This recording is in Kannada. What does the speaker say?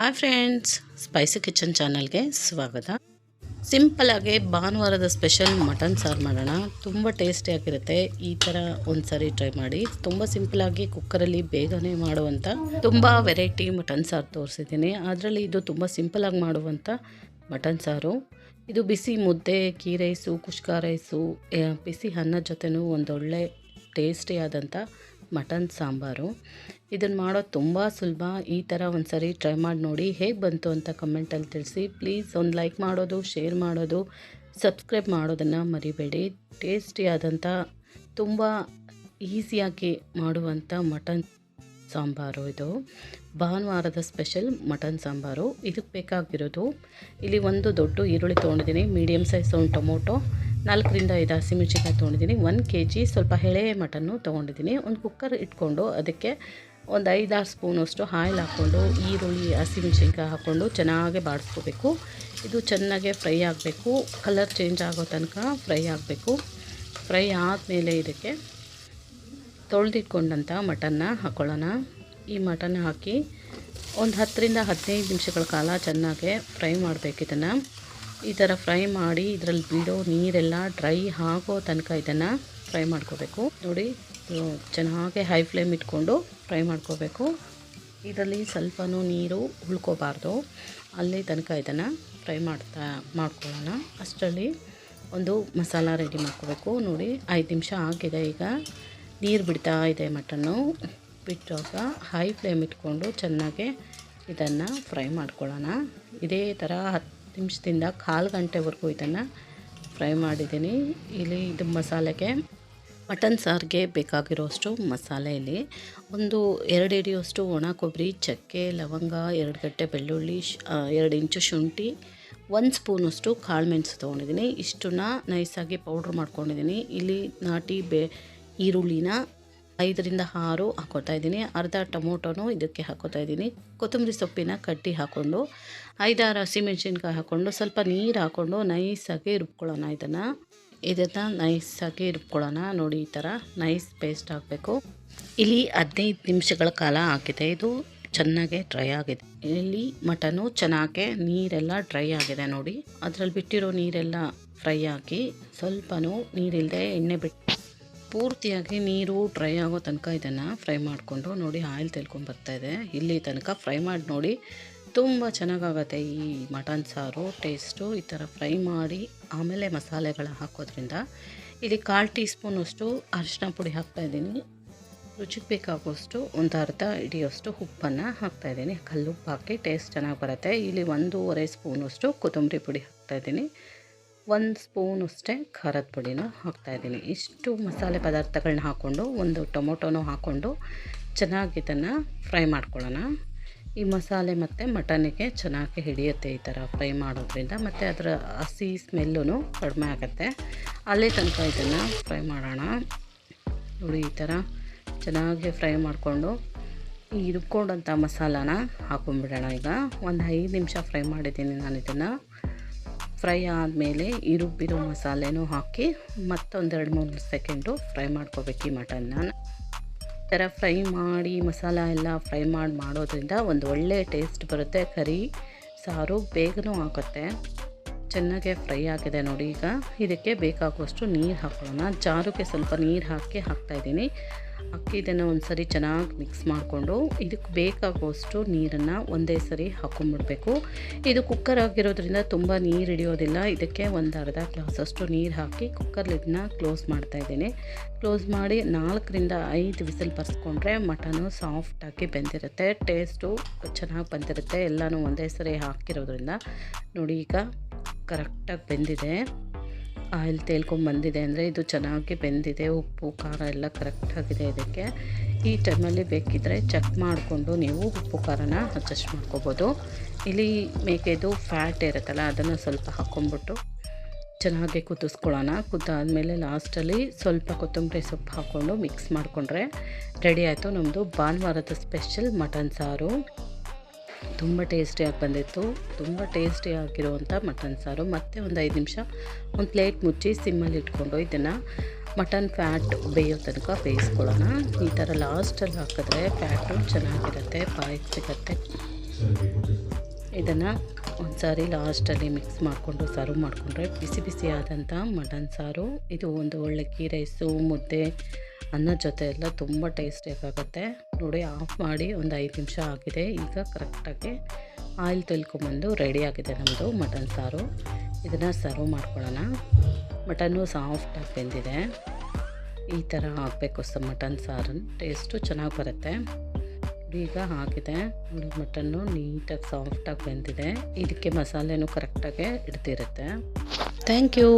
ಹಾಯ್ ಫ್ರೆಂಡ್ಸ್, ಸ್ಪೈಸಿ ಕಿಚನ್ ಚಾನಲ್ಗೆ ಸ್ವಾಗತ. ಸಿಂಪಲಾಗಿ ಭಾನುವಾರದ ಸ್ಪೆಷಲ್ ಮಟನ್ ಸಾರು ಮಾಡೋಣ. ತುಂಬ ಟೇಸ್ಟಿಯಾಗಿರುತ್ತೆ. ಈ ಥರ ಒಂದು ಸಾರಿ ಟ್ರೈ ಮಾಡಿ. ತುಂಬ ಸಿಂಪಲಾಗಿ ಕುಕ್ಕರಲ್ಲಿ ಬೇಗನೆ ಮಾಡುವಂಥ ತುಂಬ ವೆರೈಟಿ ಮಟನ್ ಸಾರು ತೋರಿಸಿದ್ದೀನಿ. ಅದರಲ್ಲಿ ಇದು ತುಂಬ ಸಿಂಪಲಾಗಿ ಮಾಡುವಂಥ ಮಟನ್ ಸಾರು. ಇದು ಬಿಸಿ ಮುದ್ದೆ, ಗೀ ರೈಸು, ಕುಷ್ಕ ರೈಸು, ಬಿಸಿ ಅನ್ನದ ಜೊತೆನೂ ಒಂದೊಳ್ಳೆ ಟೇಸ್ಟಿಯಾದಂಥ ಮಟನ್ ಸಾಂಬಾರು. ಇದನ್ನು ಮಾಡೋದು ತುಂಬ ಸುಲಭ. ಈ ಥರ ಒಂದು ಸರಿ ಟ್ರೈ ಮಾಡಿ ನೋಡಿ. ಹೇಗೆ ಬಂತು ಅಂತ ಕಮೆಂಟಲ್ಲಿ ತಿಳಿಸಿ. ಪ್ಲೀಸ್ ಒಂದು ಲೈಕ್ ಮಾಡೋದು, ಶೇರ್ ಮಾಡೋದು, ಸಬ್ಸ್ಕ್ರೈಬ್ ಮಾಡೋದನ್ನು ಮರಿಬೇಡಿ. ಟೇಸ್ಟಿಯಾದಂಥ ತುಂಬ ಈಸಿಯಾಗಿ ಮಾಡುವಂಥ ಮಟನ್ ಸಾಂಬಾರು ಇದು. ಭಾನುವಾರದ ಸ್ಪೆಷಲ್ ಮಟನ್ ಸಾಂಬಾರು. ಇದಕ್ಕೆ ಬೇಕಾಗಿರೋದು ಇಲ್ಲಿ ಒಂದು ದೊಡ್ಡ ಈರುಳ್ಳಿ ತೊಗೊಂಡಿದ್ದೀನಿ, ಮೀಡಿಯಮ್ ಸೈಜ್ ಒಂದು ಟೊಮೊಟೊ, 4ರಿಂದ 5 ಹಸಿಮೆಣಸಿನ್ಕಾಯಿ ತೊಗೊಂಡಿದ್ದೀನಿ, 1 kg ಸ್ವಲ್ಪ ಎಳೆ ಮಟನ್ನು ತೊಗೊಂಡಿದ್ದೀನಿ. ಒಂದು ಕುಕ್ಕರ್ ಇಟ್ಕೊಂಡು ಅದಕ್ಕೆ ಒಂದು 5-6 ಸ್ಪೂನಷ್ಟು ಆಯಿಲ್ ಹಾಕ್ಕೊಂಡು ಈರುಳ್ಳಿ, ಹಸಿಮೆಣಸಿನ್ಕಾಯಿ ಹಾಕ್ಕೊಂಡು ಚೆನ್ನಾಗಿ ಬಾಡಿಸ್ಕೋಬೇಕು. ಇದು ಚೆನ್ನಾಗೆ ಫ್ರೈ ಆಗಬೇಕು, ಕಲರ್ ಚೇಂಜ್ ಆಗೋ ತನಕ ಫ್ರೈ ಆಗಬೇಕು. ಫ್ರೈ ಆದಮೇಲೆ ಇದಕ್ಕೆ ತೊಳೆದಿಟ್ಕೊಂಡಂಥ ಮಟನ್ನ ಹಾಕ್ಕೊಳ್ಳೋಣ. ಈ ಮಟನ್ ಹಾಕಿ ಒಂದು 10ರಿಂದ 15 ನಿಮಿಷಗಳ ಕಾಲ ಚೆನ್ನಾಗೆ ಫ್ರೈ ಮಾಡಬೇಕು. ಇದನ್ನು ಈ ಥರ ಫ್ರೈ ಮಾಡಿ ಇದರಲ್ಲಿ ಬಿಡೋ ನೀರೆಲ್ಲ ಡ್ರೈ ಆಗೋ ತನಕ ಇದನ್ನು ಫ್ರೈ ಮಾಡ್ಕೋಬೇಕು. ನೋಡಿ, ಚೆನ್ನಾಗಿ ಹೈ ಫ್ಲೇಮ್ ಇಟ್ಕೊಂಡು ಫ್ರೈ ಮಾಡ್ಕೋಬೇಕು. ಇದರಲ್ಲಿ ಸ್ವಲ್ಪನೂ ನೀರು ಉಳ್ಕೋಬಾರ್ದು, ಅಲ್ಲಿ ತನಕ ಇದನ್ನು ಫ್ರೈ ಮಾಡ್ಕೊಳ್ಳೋಣ. ಅಷ್ಟರಲ್ಲಿ ಒಂದು ಮಸಾಲ ರೆಡಿ ಮಾಡ್ಕೋಬೇಕು. ನೋಡಿ, 5 ನಿಮಿಷ ಆಗಿದೆ. ಈಗ ನೀರು ಬಿಡ್ತಾ ಇದೆ ಮಟನ್ನು. ಬಿಟ್ಟಾಗ ಹೈ ಫ್ಲೇಮ್ ಇಟ್ಕೊಂಡು ಚೆನ್ನಾಗಿ ಇದನ್ನು ಫ್ರೈ ಮಾಡ್ಕೊಳ್ಳೋಣ. ಇದೇ ಥರ 10 ನಿಮಿಷದಿಂದ 1/4 ಗಂಟೆವರೆಗೂ ಇದನ್ನು ಫ್ರೈ ಮಾಡಿದ್ದೀನಿ. ಇಲ್ಲಿ ಇದು ಮಸಾಲೆಗೆ, ಮಟನ್ ಸಾರಿಗೆ ಬೇಕಾಗಿರೋಷ್ಟು ಮಸಾಲೆಯಲ್ಲಿ ಒಂದು 2 ಹಿಡಿಯೋಷ್ಟು ಒಣ ಕೊಬ್ಬರಿ, ಚಕ್ಕೆ, ಲವಂಗ, 2 ಗಡ್ಡೆ ಬೆಳ್ಳುಳ್ಳಿ, 2 ಇಂಚು ಶುಂಠಿ, 1 ಸ್ಪೂನಷ್ಟು ಕಾಳು ಮೆಣಸು ತೊಗೊಂಡಿದ್ದೀನಿ. ಇಷ್ಟನ್ನು ನೈಸಾಗಿ ಪೌಡ್ರ್ ಮಾಡ್ಕೊಂಡಿದ್ದೀನಿ. ಇಲ್ಲಿ ನಾಟಿ ಈರುಳ್ಳಿನ 5ರಿಂದ 6 ಹಾಕೋತಾ ಇದ್ದೀನಿ. ಅರ್ಧ ಟೊಮೊಟೊನೂ ಇದಕ್ಕೆ ಹಾಕೋತಾ ಇದ್ದೀನಿ. ಕೊತ್ತಂಬರಿ ಸೊಪ್ಪಿನ ಕಡ್ಡಿ ಹಾಕ್ಕೊಂಡು 5-6 ಹಸಿಮೆಣಸಿನ್ಕಾಯಿ ಹಾಕ್ಕೊಂಡು ಸ್ವಲ್ಪ ನೀರು ಹಾಕ್ಕೊಂಡು ನೈಸಾಗಿ ರುಬ್ಕೊಳ್ಳೋಣ. ಇದನ್ನು ನೈಸಾಗಿ ರುಬ್ಕೊಳ್ಳೋಣ. ನೋಡಿ, ಈ ಥರ ನೈಸ್ ಪೇಸ್ಟ್ ಆಗಬೇಕು. ಇಲ್ಲಿ 15 ನಿಮಿಷಗಳ ಕಾಲ ಆಗಿದೆ. ಇದು ಚೆನ್ನಾಗೆ ಡ್ರೈ ಆಗಿದೆ. ಇಲ್ಲಿ ಮಟನು ಚೆನ್ನಾಗೆ ನೀರೆಲ್ಲ ಡ್ರೈ ಆಗಿದೆ. ನೋಡಿ, ಅದರಲ್ಲಿ ಬಿಟ್ಟಿರೋ ನೀರೆಲ್ಲ ಫ್ರೈ ಆಗಿ ಸ್ವಲ್ಪನೂ ನೀರಿಲ್ಲದೆ ಎಣ್ಣೆ ಬಿಟ್ಟು ಪೂರ್ತಿಯಾಗಿ ನೀರು ಡ್ರೈ ಆಗೋ ತನಕ ಇದನ್ನು ಫ್ರೈ ಮಾಡಿಕೊಂಡು, ನೋಡಿ, ಆಯಿಲ್ ತೆಳ್ಕೊಂಡು ಬರ್ತಾಯಿದೆ. ಇಲ್ಲಿ ತನಕ ಫ್ರೈ ಮಾಡಿ ನೋಡಿ. ತುಂಬ ಚೆನ್ನಾಗಾಗತ್ತೆ ಈ ಮಟನ್ ಸಾರು ಟೇಸ್ಟು. ಈ ಥರ ಫ್ರೈ ಮಾಡಿ ಆಮೇಲೆ ಮಸಾಲೆಗಳ ಹಾಕೋದ್ರಿಂದ. ಇಲ್ಲಿ 1/4 ಟೀ ಸ್ಪೂನಷ್ಟು ಅರಿಶಿನ ಪುಡಿ ಹಾಕ್ತಾಯಿದ್ದೀನಿ. ರುಚಿಗೆ ಬೇಕಾಗುವಷ್ಟು ಒಂದು ಅರ್ಧ ಹಿಡಿಯೋಷ್ಟು ಉಪ್ಪನ್ನು ಹಾಕ್ತಾಯಿದ್ದೀನಿ. ಕಲ್ಲುಪ್ಪು ಹಾಕಿ ಟೇಸ್ಟ್ ಚೆನ್ನಾಗಿ ಬರುತ್ತೆ. ಇಲ್ಲಿ 1.5 ಸ್ಪೂನಷ್ಟು ಕೊತ್ತಂಬರಿ ಪುಡಿ ಹಾಕ್ತಾಯಿದ್ದೀನಿ. 1 ಸ್ಪೂನ್ ಅಷ್ಟೇ ಖಾರದ ಪುಡಿನೂ ಹಾಕ್ತಾಯಿದ್ದೀನಿ. ಇಷ್ಟು ಮಸಾಲೆ ಪದಾರ್ಥಗಳನ್ನ ಹಾಕ್ಕೊಂಡು ಒಂದು ಟೊಮೊಟೊನೂ ಹಾಕ್ಕೊಂಡು ಚೆನ್ನಾಗಿ ಇದನ್ನು ಫ್ರೈ ಮಾಡ್ಕೊಳ್ಳೋಣ. ಈ ಮಸಾಲೆ ಮತ್ತು ಮಟನ್ನಿಗೆ ಚೆನ್ನಾಗಿ ಹಿಡಿಯುತ್ತೆ ಈ ಥರ ಫ್ರೈ ಮಾಡೋದ್ರಿಂದ, ಮತ್ತು ಅದರ ಹಸಿ ಸ್ಮೆಲ್ಲೂ ಕಡಿಮೆ ಆಗುತ್ತೆ. ಅಲ್ಲೇ ತನಕ ಇದನ್ನು ಫ್ರೈ ಮಾಡೋಣ. ನೋಡಿ, ಈ ಥರ ಚೆನ್ನಾಗಿ ಫ್ರೈ ಮಾಡಿಕೊಂಡು ಈ ರುಬ್ಕೊಂಡಂಥ ಮಸಾಲಾನ ಹಾಕೊಂಡ್ಬಿಡೋಣ. ಈಗ ಒಂದು 5 ನಿಮಿಷ ಫ್ರೈ ಮಾಡಿದ್ದೀನಿ ನಾನು. ಇದನ್ನು ಫ್ರೈ ಆದಮೇಲೆ ಈ ರುಬ್ಬಿರೋ ಮಸಾಲೆನೂ ಹಾಕಿ ಮತ್ತೊಂದು 2-3 ಸೆಕೆಂಡು ಫ್ರೈ ಮಾಡ್ಕೋಬೇಕು ಈ ಮಟನ್ನ. ಈ ಥರ ಫ್ರೈ ಮಾಡಿ ಮಸಾಲ ಎಲ್ಲ ಫ್ರೈ ಮಾಡೋದ್ರಿಂದ ಒಂದು ಒಳ್ಳೆ ಟೇಸ್ಟ್ ಬರುತ್ತೆ. ಕರಿ ಸಾರು ಬೇಗನೂ ಆಗುತ್ತೆ. ಚೆನ್ನಾಗೆ ಫ್ರೈ ಆಗಿದೆ ನೋಡಿ. ಈಗ ಇದಕ್ಕೆ ಬೇಕಾಗುವಷ್ಟು ನೀರು ಹಾಕೊಳ್ಳೋಣ. ಜಾರುಗೆ ಸ್ವಲ್ಪ ನೀರು ಹಾಕ್ತಾಯಿದ್ದೀನಿ. ಇದನ್ನು ಒಂದು ಸರಿ ಚೆನ್ನಾಗಿ ಮಿಕ್ಸ್ ಮಾಡಿಕೊಂಡು ಇದಕ್ಕೆ ಬೇಕಾಗುವಷ್ಟು ನೀರನ್ನು ಒಂದೇ ಸರಿ ಹಾಕ್ಕೊಂಡ್ಬಿಡ್ಬೇಕು. ಇದು ಕುಕ್ಕರ್ ಆಗಿರೋದ್ರಿಂದ ತುಂಬ ನೀರು ಹಿಡಿಯೋದಿಲ್ಲ. ಇದಕ್ಕೆ ಒಂದು ಅರ್ಧ ಗ್ಲಾಸಷ್ಟು ನೀರು ಹಾಕಿ ಕುಕ್ಕರ್ ಲಿಡ್ನ ಕ್ಲೋಸ್ ಮಾಡ್ತಾಯಿದ್ದೀನಿ. ಕ್ಲೋಸ್ ಮಾಡಿ 4ರಿಂದ 5 ವಿಸಿಲ್ ಬರ್ಸ್ಕೊಂಡ್ರೆ ಮಟನು ಸಾಫ್ಟಾಗಿ ಬೆಂದಿರುತ್ತೆ. ಟೇಸ್ಟು ಚೆನ್ನಾಗಿ ಬಂದಿರುತ್ತೆ. ಎಲ್ಲನೂ ಒಂದೇ ಸರಿ ಹಾಕಿರೋದ್ರಿಂದ. ನೋಡಿ, ಈಗ ಕರೆಕ್ಟಾಗಿ ಬೆಂದಿದೆ. ಆಯಿಲ್ ತೇಲ್ಕೊಂಡ್ಬಂದಿದೆ ಅಂದರೆ ಇದು ಚೆನ್ನಾಗಿ ಬೆಂದಿದೆ. ಉಪ್ಪು ಖಾರ ಎಲ್ಲ ಕರೆಕ್ಟಾಗಿದೆ ಇದಕ್ಕೆ. ಈ ಟೈಮಲ್ಲಿ ಬೇಕಿದ್ದರೆ ಚೆಕ್ ಮಾಡಿಕೊಂಡು ನೀವು ಉಪ್ಪು ಖಾರನ ಅಡ್ಜಸ್ಟ್ ಮಾಡ್ಕೋಬೋದು. ಇಲ್ಲಿ ಮೇಕೆದು ಫ್ಯಾಟ್ ಇರುತ್ತಲ್ಲ, ಅದನ್ನು ಸ್ವಲ್ಪ ಹಾಕ್ಕೊಂಬಿಟ್ಟು ಚೆನ್ನಾಗಿ ಕುದಿಸ್ಕೊಳ್ಳೋಣ. ಕುದ್ದಾದಮೇಲೆ ಲಾಸ್ಟಲ್ಲಿ ಸ್ವಲ್ಪ ಕೊತ್ತಂಬರಿ ಸೊಪ್ಪು ಹಾಕ್ಕೊಂಡು ಮಿಕ್ಸ್ ಮಾಡಿಕೊಂಡ್ರೆ ರೆಡಿ ಆಯಿತು ನಮ್ಮದು ಭಾನುವಾರದ ಸ್ಪೆಷಲ್ ಮಟನ್ ಸಾರು. ತುಂಬ ಟೇಸ್ಟಿಯಾಗಿ ಬಂದಿತ್ತು. ತುಂಬ ಟೇಸ್ಟಿಯಾಗಿರುವಂಥ ಮಟನ್ ಸಾರು. ಮತ್ತು ಒಂದು 5 ನಿಮಿಷ ಒಂದು ಪ್ಲೇಟ್ ಮುಚ್ಚಿ ಸಿಮ್ಮಲ್ಲಿ ಇಟ್ಕೊಂಡು ಇದನ್ನು ಮಟನ್ ಫ್ಯಾಟ್ ಬೇಯೋ ತನಕ ಬೇಯಿಸ್ಕೊಳ್ಳೋಣ. ಈ ಥರ ಲಾಸ್ಟಲ್ಲಿ ಹಾಕಿದ್ರೆ ಫ್ಯಾಟು ಚೆನ್ನಾಗಿರುತ್ತೆ, ಬಾಯಿಗೆ ಸಿಗುತ್ತೆ. ಇದನ್ನು ಒಂದು ಸಾರಿ ಲಾಸ್ಟಲ್ಲಿ ಮಿಕ್ಸ್ ಮಾಡಿಕೊಂಡು ಸರ್ವ್ ಮಾಡಿಕೊಂಡ್ರೆ ಬಿಸಿ ಬಿಸಿಯಾದಂಥ ಮಟನ್ ಸಾರು. ಇದು ಒಂದು ಒಳ್ಳೆ ಗೀ ರೈಸು, ಮುದ್ದೆ, ಅನ್ನದ ಜೊತೆ ಎಲ್ಲ ತುಂಬ ಟೇಸ್ಟಿಯಾಗುತ್ತೆ. ನೋಡಿ, ಆಫ್ ಮಾಡಿ ಒಂದು 5 ನಿಮಿಷ ಆಗಿದೆ. ಈಗ ಕರೆಕ್ಟಾಗಿ ಆಯಿಲ್ ತೆಲ್ಕೊಂಬಂದು ರೆಡಿಯಾಗಿದೆ ನಮ್ಮದು ಮಟನ್ ಸಾರು. ಇದನ್ನು ಸರ್ವ್ ಮಾಡ್ಕೊಳ್ಳೋಣ. ಮಟನ್ನು ಸಾಫ್ಟಾಗಿ ಬೆಂದಿದೆ. ಈ ಥರ ಹಾಕಬೇಕು ಮಟನ್ ಸಾರು, ಟೇಸ್ಟು ಚೆನ್ನಾಗಿ ಬರುತ್ತೆ. ಈಗ ಆಗಿದೆ ನೋಡಿ, ಮಟನ್ನು ನೀಟಾಗಿ ಸಾಫ್ಟಾಗಿ ಬೆಂದಿದೆ. ಇದಕ್ಕೆ ಮಸಾಲೆನೂ ಕರೆಕ್ಟಾಗಿ ಹಿಡ್ದಿರುತ್ತೆ. Thank you.